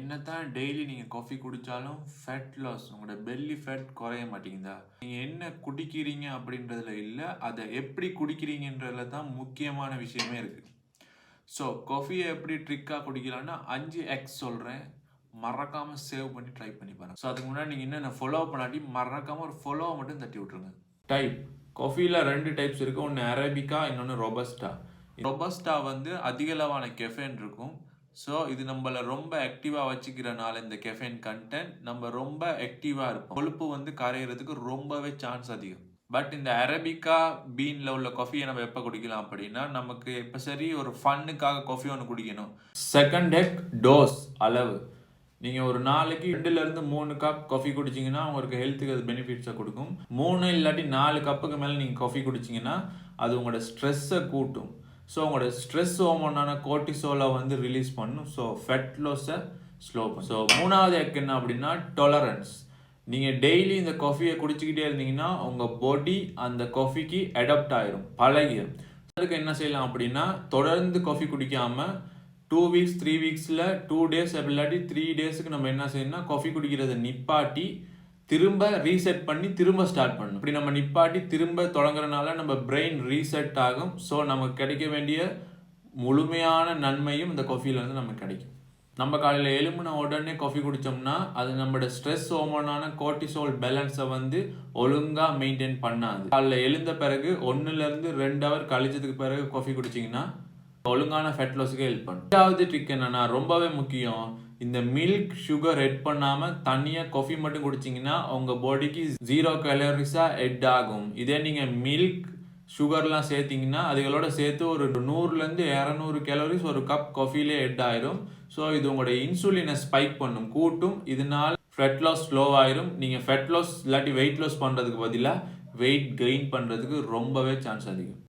என்னதான் டெய்லி நீங்க காஃபி குடிச்சாலும் ஃபேட் லாஸ் உங்களோட பெல்லி ஃபேட் குறைய மாட்டேங்குதா? நீங்க என்ன குடிக்கிறீங்க அப்படின்றதுல இல்ல, அத எப்படி குடிக்கிறீங்கன்றதுல தான் முக்கியமான விஷயமே இருக்கு. ஸோ காஃபிய எப்படி ட்ரிக்கா குடிக்கலாம்னா 5 சொல்றேன். மறக்காம சேவ் பண்ணி ட்ரை பண்ணி பாருங்க. ஸோ அதுக்கு முன்னாடி நீங்க இன்னும் ஃபாலோ பண்ணாட்டி மறக்காம ஒரு ஃபாலோவ மட்டும் தட்டி விட்டுருங்க. டைப் காஃபில 2 டைப்ஸ் இருக்கு. ஒன்னு அரேபிகா, இன்னொன்னு ரொபஸ்டா. ரொபஸ்டா வந்து அதிக அளவான கெஃபைன் இருக்கும். ஸோ இது நம்மள ரொம்ப ஆக்டிவா வச்சுக்கிறனால இந்த கெஃபைன் கண்டென்ட் நம்ம ரொம்ப ஆக்டிவா இருப்போம். கொழுப்பு வந்து கரையிறதுக்கு ரொம்பவே சான்ஸ் அதிகம். பட் இந்த அரேபிகா பீன்ல உள்ள காஃபியை நம்ம எப்போ குடிக்கலாம் அப்படின்னா, நமக்கு இப்போ சரி ஒரு ஃபன்னுக்காக காஃபி ஒன்று குடிக்கணும். செகண்ட் டோஸ் அளவு. நீங்கள் ஒரு நாளைக்கு 2லேருந்து 3 கப் காஃபி குடிச்சிங்கன்னா உங்களுக்கு ஹெல்த்துக்கு அது பெனிஃபிட்ஸை கொடுக்கும். 3 இல்லாட்டி 4 கப்புக்கு மேலே நீங்கள் காஃபி குடிச்சிங்கன்னா அது உங்களோட ஸ்ட்ரெஸ்ஸை கூட்டும். ஸோ உங்களோட ஸ்ட்ரெஸ் ஹார்மோனான கோர்ட்டிசோலை வந்து ரிலீஸ் பண்ணும். ஸோ ஃபேட் லாஸை ஸ்லோ பண்ணும். ஸோ 3வது என்ன அப்படின்னா டாலரன்ஸ். நீங்கள் டெய்லி இந்த காஃபியை குடிச்சிக்கிட்டே இருந்தீங்கன்னா உங்கள் பாடி அந்த காஃபிக்கு அடாப்ட் ஆயிரும், பழகிடும். அதுக்கு என்ன செய்யலாம் அப்படின்னா, தொடர்ந்து காஃபி குடிக்காமல் 2 வீக்ஸ் 3 வீக்ஸில் 2 டேஸ் அப்படி இல்லாட்டி 3 டேஸுக்கு நம்ம என்ன செய்யணும்னா காஃபி குடிக்கிறத நிப்பாட்டி திரும்ப ரீசெட் பண்ணி திரும்ப ஸ்டார்ட் பண்ணணும். இப்படி நம்ம நிப்பாட்டி திரும்ப தொடங்குறதுனால நம்ம பிரெயின் ரீசெட் ஆகும். ஸோ நமக்கு கிடைக்க வேண்டிய முழுமையான நன்மையும் இந்த காஃபிலேருந்து நமக்கு கிடைக்கும். நம்ம காலையில் எழும்புன உடனே காஃபி குடித்தோம்னா அது நம்மளோட ஸ்ட்ரெஸ் ஹார்மோனான கோர்ட்டிசோல் பேலன்ஸை வந்து ஒழுங்காக மெயின்டைன் பண்ணாது. காலையில் எழுந்த பிறகு 1லேருந்து 2 ஹவர் கழிச்சதுக்கு பிறகு காஃபி குடிச்சிங்கன்னா ஒழுங்கான ஃபேட் லாஸுக்கு ஹெல்ப் பண்ணும். 2வது ட்ரிக் என்னன்னா ரொம்பவே முக்கியம். இந்த மில்க் சுகர் எட் பண்ணாமல் தனியாக காஃபி மட்டும் குடிச்சிங்கன்னா உங்கள் பாடிக்கு 0 கலோரிஸாக எட் ஆகும். இதே நீங்கள் மில்க் சுகர்லாம் சேர்த்திங்கன்னா அதுகளோட சேர்த்து ஒரு 100லேருந்து 200 கலோரிஸ் ஒரு கப் காஃபிலே எட் ஆயிரும். ஸோ இது உங்களோட இன்சுலினை ஸ்பைக் பண்ணும், கூட்டும். இதனால் ஃபேட் லாஸ் ஸ்லோ ஆயிரும். நீங்கள் ஃபேட் லாஸ் இல்லாட்டி வெயிட் லாஸ் பண்ணுறதுக்கு பதிலாக வெயிட் கெயின் பண்ணுறதுக்கு ரொம்பவே சான்ஸ் அதிகம்.